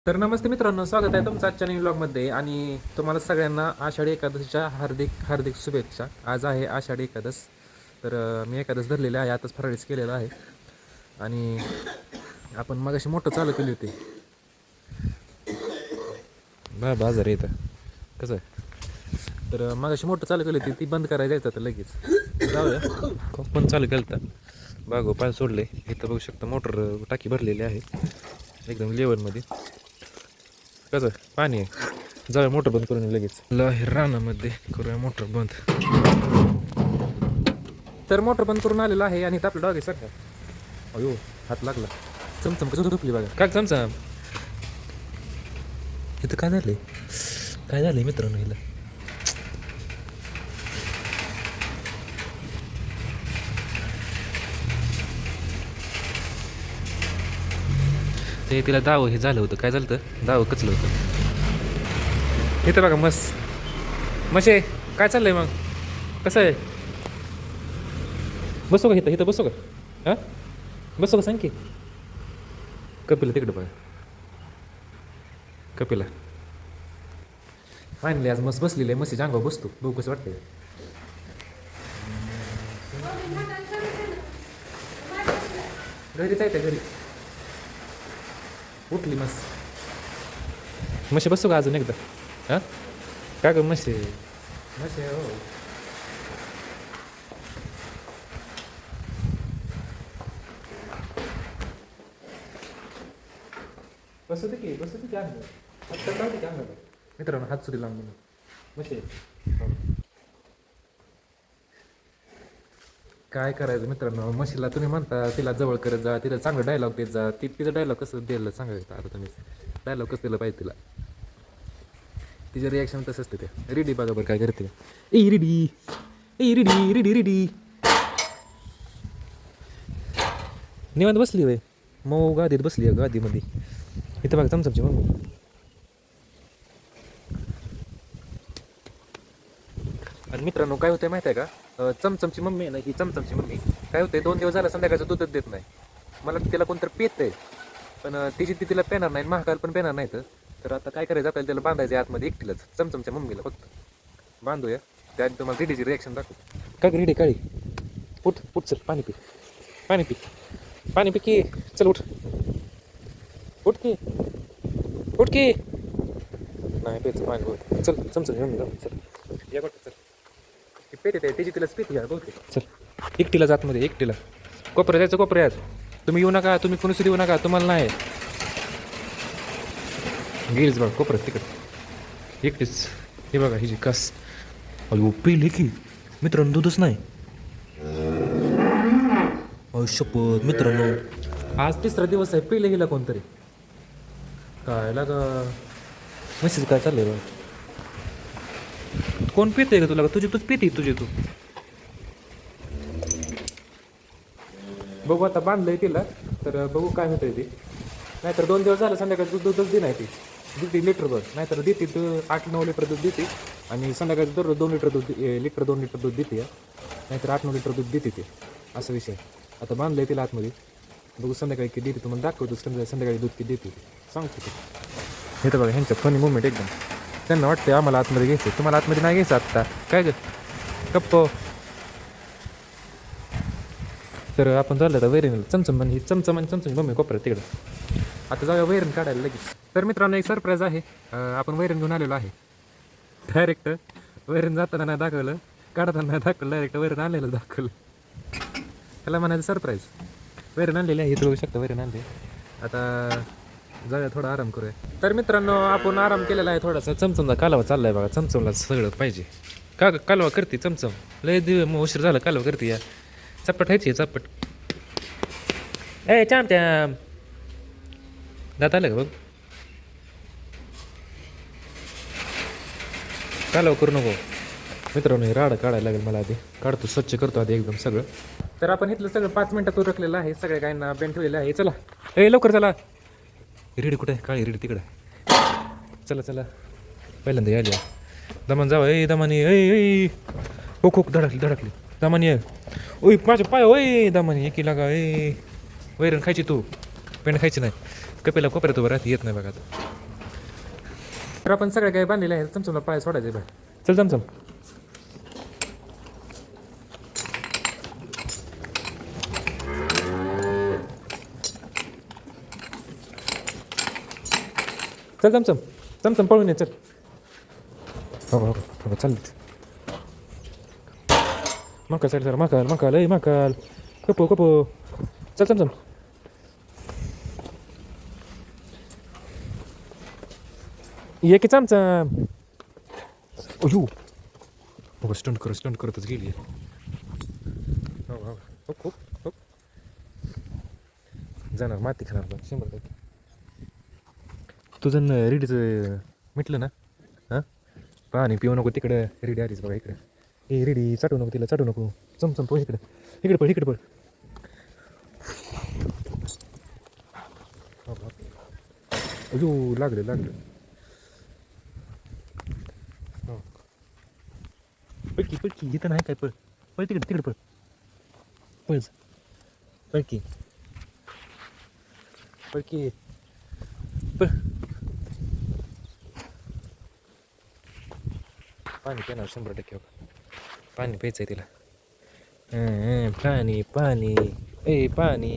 तर नमस्ते मित्रांनो, स्वागत आहे तुमचं आजच्या नवीन व्लॉगमध्ये. आणि तुम्हाला सगळ्यांना आषाढी एकादशीच्या हार्दिक हार्दिक शुभेच्छा. आज आहे आषाढी एकादश. तर मी एकादश धरलेली आहे, आताच फराळीच केलेलं आहे. आणि आपण मगाशी मोठं चालू केली होती बाजार येतं कसं आहे. तर मगाशी मोठं चालू केली होती, ती बंद करायला जायचं तर लगेच जाऊया. खूप पण चालू केलं तर बागो पाय सोडले. इथं बघू शकता मोटर टाकी भरलेली आहे एकदम लेवलमध्ये. कसं पाणी आहे, जाऊया मोटर बंद करून लगेच रानामध्ये करूया मोटर बंद. तर मोटर बंद करून आलेलं आहे. आणि आपलं डॉग आहे सध्या. अयो हात लागला. चमचम कसं झोपली बघा. काय चमचम इथं काय झालंय, काय झालंय मित्रांनो हिला. ते तिला दाव हे झालं होतं. काय झालं होतं, दाव कचलं होतं. इथं बघा मशे काय चाललंय मग, कसं आहे. बसू का इथं, इथं बसू का, हां बसू का सांग की. कपिला तिकडं बघा, कपिला फायनली आज मस्त बसलेली आहे. मस्त अंगावर बसतो, बघू कसं वाटतंय. घरीच आहे त्या घरी उठली मस्त. मशी बसू का अजून एकदा, हां काय करू मशी मशी हो. बसू दे की अंगावर, हात लावते की अंगावर. मित्रांनो हात सुरी लावून म्हणून मशी काय करायचं मित्रांनो. म्हशीला तुम्ही म्हणता तिला जवळ करत जा, तिला चांगलं डायलॉग देत जा. तिचं डायलॉग कसं दिलं सांगायचं आता तुम्ही. डायलॉग कसं दिलं पाहिजे तिला, तिचं रिॲक्शन तसं असते. ते रेडी बघा बरं काय करते. ए रेडी, ए रेडी रेडी रेडी. निवांत बसली वय, मऊ गादीत बसली आहे गादीमध्ये. इथं बघा चमचमची मम्मी. आणि मित्रांनो काय होतंय माहिती आहे का, चमचमची मम्मी आहे ना, ही चमचमची मम्मी काय होते, 2 दिवस झाला संध्याकाळचं दूधच देत नाही. मला तिला कोणतरी पेत आहे, पण तिची ती तिला पेणार नाही, महाकाल पण पेणार नाही. तर आता काय करायचं, आपल्याला त्याला बांधायचं आहे आतमध्ये एकटीलाच, चमचमच्या मम्मीला फक्त बांधूया. त्या तुम्हाला रेडीची रिॲक्शन दाखवू. काय रेडी काळी, उठ उठ चल, पाणी पी, पाणी पी, पाणी पी की, चल उठ उठ की, उठ की. नाही पेच पाणी होत, चल चमचमची मम्मी जाऊ चल, या बघ चल. पेट आहे त्याची, तिलाच पेट घ्या बहुतेक. चल एकटीला जात मध्ये, एकटीला कोपऱ्यात जायचं, कोपऱ्यात. तुम्ही येऊ नका, तुम्ही कोणी सुद्धा येऊ नका, तुम्हाला नाही. गेलीच बघा कोपऱ्यात तिकडे एकटीच. हे बघा हिची कस, अयो पिली की मित्रांनो, दूधच नाही. शपथ मित्रांनो, आज 3रा दिवस आहे, पिले गेला कोणतरी. काय लागा मेसेज काय चाललंय बघ. कोण पिते का तुला, तुझी तूच पिते तुझी तू. बघू आता बांधलंय तिला, तर बघू काय होतंय ते. नाहीतर 2 दिवस झालं संध्याकाळी दूधच दे नाही ती. देते लिटर दूध, नाहीतर देते 8-9 लिटर दूध देते. आणि संध्याकाळी दररोज 2 लिटर दूध, 2 लिटर दूध देते. नाहीतर 8-9 लिटर दूध देते ते, असा विषय. आता बांधलंय तिला आतमध्ये, बघू संध्याकाळी किती देते, तुम्हाला दाखवतो संध्याकाळी दूध किती देते सांगतो ते. हे तर बघा ह्यांचं फनी मुवमेंट एकदम. त्यांना वाटते आम्हाला आतमध्ये घ्यायचं, तुम्हाला आतमध्ये नाही घ्यायचं आत्ता काय ग गप्प. तर आपण चाललं आता वैरण चमचम आणि चमचम मम्मी कोपऱ्यात तिकडं. आता जाऊया वैरण काढायला लगेच. तर मित्रांनो एक सरप्राईज आहे, आपण वैरण घेऊन आलेलो आहे. डायरेक्ट वैरण जाताना नाही दाखवलं, काढताना नाही दाखवलं, डायरेक्ट वैरण आणलेलं दाखवलं. त्याला म्हणायचं सरप्राईज. वैरण आणलेलं आहे, इथं बघू शकता वैरण आणले. आता जाऊया थोडा आराम करूया. तर मित्रांनो आपण आराम केलेला आहे थोडासा. चमचमचा कालवा चाललाय बघा, चमचमला सगळं पाहिजे. का कालवा करते चमचम, लय मग उशीर झाला कालवा करते. या चपट व्हायची चपट. ए चाम दात आलं का बघ. कालवा करू नको मित्रांनो, हे राडा काढायला लागेल मला. आधी काढतो, स्वच्छ करतो आधी एकदम सगळं. तर आपण इथलं सगळं 5 मिनिटात उरकलेलं आहे, सगळ्या गायींना बेन ठेवलेलं आहे. चला ए लवकर चला. रेडी कुठे आहे, काळी रेडी तिकडे. चला चला पहिल्यांदा यायला दमान जावा. ए दमानी, ए हो खूप धडकली दमानी. ओय माझ्या पाय, ओय दमानी एकी लागा. ए वैरण खायची तू, पेंड खायची नाही. कपेला कोपऱ्यात उभं राहते येत नाही बघा आता. तर आपण सगळ्या काही बांधलेले आहेत. चमचमला पाय सोडायचे बाहेर. चल चमचम. चल चमचम. चमचम पळून ये चल. हो हो हो चाललीच. मकाल साईड सर मकाल मकाल ए मकाल. कपो कपो. चल चमचम. ये की चमचम. अयो हो स्टंट करतच गेली. हो हो हो हो जाणार माती खाणार पण 100%. तुझं रेडीचं मिटलं ना. हां पाणी पिऊ नको तिकडं. रेडी आलीच बघा इकडं. ए रेडी चाटू नको तिला चाटू नको. चमचम पळ इकडं. इकडे पळ इकडे पळ. अयो लागलं. हो पळकी इथं नाही काय पळ. पळ तिकडे पळ. पळकी पळ. पाणी पिणार 100%. पाणी प्यायचं आहे तिला. पाणी ए पाणी.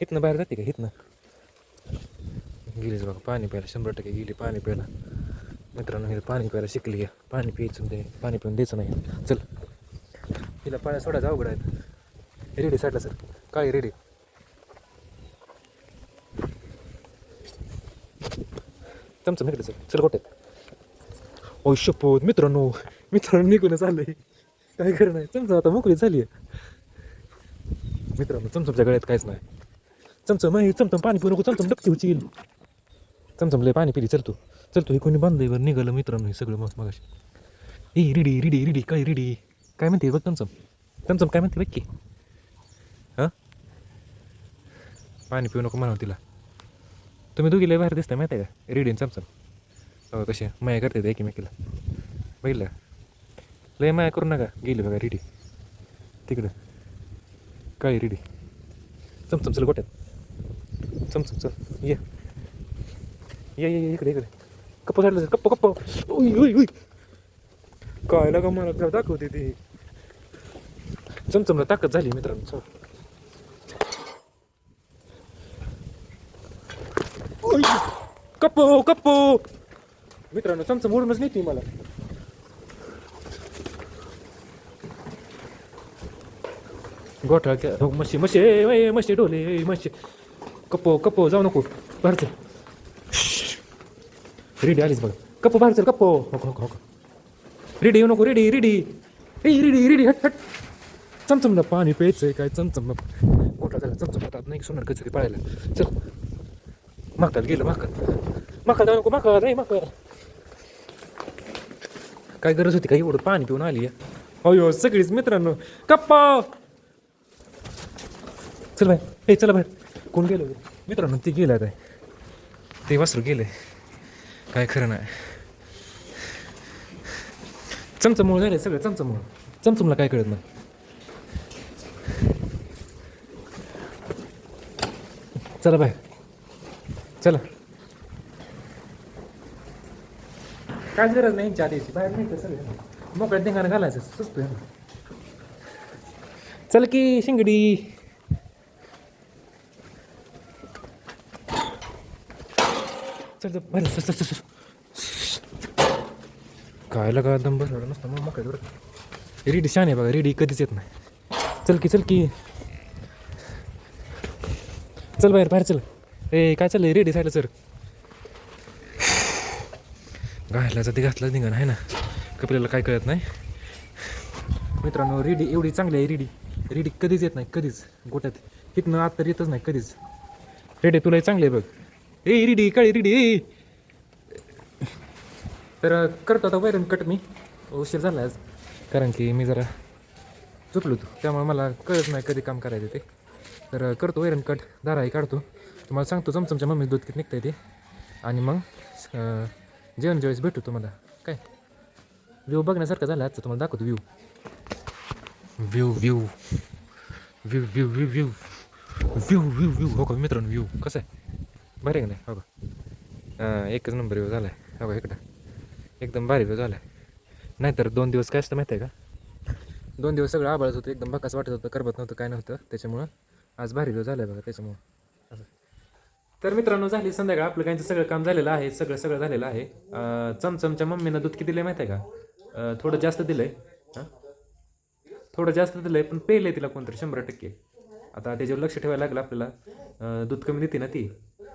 हितनं बाहेर जाते का हितनं. गेलीच बघा पाणी प्यायला 100% गेली पाणी प्यायला. मित्रांनो हिला पाणी प्यायला शिकली आहे. पाणी प्यायचं ते पाणी पिऊन द्यायचं नाही. चल हिला पाण्या सोडायचं अवघड आहे. रेडी साठला सर काय रेडी. चमचम इकडे चल गोट्यात. ओ शपथ मित्रांनो निघून चाललंय. काय खरं नाही. चमचम आता मोकळी झाली आहे. मित्रांनो चमचमच्या गळ्यात काहीच नाही. चमचम पाणी पिऊ नको. चमचम डबकी होईल. चमचम लय पाणी पिली. चल तू हे कोणी बांधल्यावर निघालं मित्रांनो हे सगळं मगाशी. ए रेडी काय रेडी काय म्हणते बघ चमचम काय म्हणते बघ की. हां पाणी पिऊ नको म्हणा तिला. तुम्ही दोघी लय बाहेर दिसताय माहिती आहे का. रेडी चमचम हो कसे माया करते एकमेकीला बघितलं. लय माया करू नका. गेली बघा रेडी तिकडं. काय रेडी. चमचम चल गोट्यात. चमचम चल ये इकडे कप्पो साडलं कप्पो. उई काय लागा मला दाखवते ते. चमचमला ताकद झाली मित्रांनो. कप्पो मित्रांनो चमचम उडूनच नेते मला. गोठा क्या म्हशी ढोले म्हशी. कप्पो जाऊ नको बाहेरचं. रेडी आलीच बघा. कप्पो बाहेर चल कप्पो. हो रेडी येऊ नको. रेडी हट. चमचमला पाणी प्यायचंय काय. चमचम गोठा झाला. चमचम आता नाही सोनार कचरी पाळायला. चल माकाल गेलं माकाल जाऊ नको. माकाल काय गरज होती का एवढं पाणी पिऊन आली. अयो सगळीच मित्रांनो कप्पा. चल बाहेर. चला बाहेर. कोण गेलं मित्रांनो. ते गेलं आहे ते वासरू गेले. काय खरं नाही. चमचममुळे झाले सगळं. चमचमला काय कळत नाही. चला बाहेर चला. काय गरज नाही यांच्या आधीची. बाहेर नाही सगळं मोकळ्या धिंगाणं घालायचं सुचतो. चल की शिंगडी. चल बाहेर. काय लगा दम बसला नसतं मग मोकळ्या बरं. रेडी शान आहे बघा. रेडी कधीच येत नाही. चल की चल बाहेर चल. ए काय चाललंय रेडी सायला सर. घातला निघाण आहे ना. कपड्याला काय कळत नाही मित्रांनो. रेडी एवढी चांगली आहे. रेडी कधीच येत नाही. कधीच गोट्यात इथनं आत तर येतच नाही कधीच. रेडी तुला चांगली आहे बघ. ए रेडी काय रेडी. तर करतो आता वैरण कट. मी उशीर झाला आज कारण की मी जरा चुकलो होतो. त्यामुळे मला कळत नाही कधी काम करायचं ते. तर करतो वैरण कट. दाराही काढतो. तुम्हाला सांगतो चमचमच्या मम्मी दूध किती निघतं आहे ते. आणि मग जेवण ज्यावेळेस भेटू तुम्हाला. काय व्ह्यू बघण्यासारखं झालं आजचं. तुम्हाला दाखवतो view. View view view view view view view हो का मित्रांनो व्ह्यू कसं आहे बरं आहे का नाही हो का एकच नंबर व्ह्यू झाला आहे हो का इकडं एकदम भारी व्ह्यू झाला आहे नाहीतर 2 दिवस काय असतं माहिती आहे का 2 दिवस सगळं आबाळच होतं एकदम भकास वाटत होतं करमत नव्हतं काय नव्हतं त्याच्यामुळं आज भारी व्ह्यू झाला आहे बघा त्याच्यामुळं असं तर मित्रांनो झाली संध्याकाळ आपलं काहींचं सगळं काम झालेलं आहे सगळं झालेलं आहे चमचमच्या मम्मीनं दूध किती दिलं माहिती आहे का थोडं जास्त दिलं आहे थोडं जास्त दिलं आहे पण पेलं आहे तिला कोणतरी 100%. आता त्याच्यावर लक्ष ठेवायला लागलं आपल्याला दूध कमी देते ना ती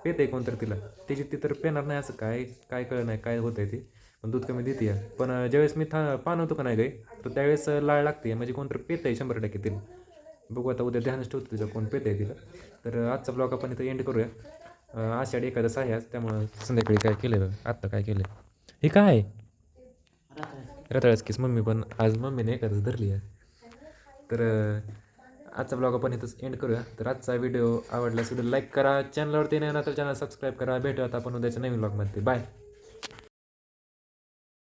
पेत आहे कोणतरी तिला त्याची ती तर पेणार नाही असं काय काय कळलं नाही काय होतं आहे ती पण दूध कमी देते पण ज्यावेळेस मी पान होतो का नाही गाई तर त्यावेळेस लाळ लागते म्हणजे कोणतरी पेत आहे 100% तिला बघू आता उद्या ध्यानच ठेवतो तिचं कोण पेत आहे तिला तर आजचा ब्लॉग आपण इथं एंड करूया आषाढी एखादं आहे आज त्यामुळं संध्याकाळी काय केलं बघ आत्ता काय केलं हे काय रताळ्याच किस मम्मी पण आज मम्मीने एखादंच धरली आहे तर आजचा ब्लॉग आपण इथंच एंड करूया तर आजचा व्हिडिओ आवडल्यास व्हिडिओ लाईक करा चॅनलवरती नाही ना तर चॅनल सबस्क्राईब करा भेटूयात आपण उद्याच्या नवीन ब्लॉगमध्ये बाय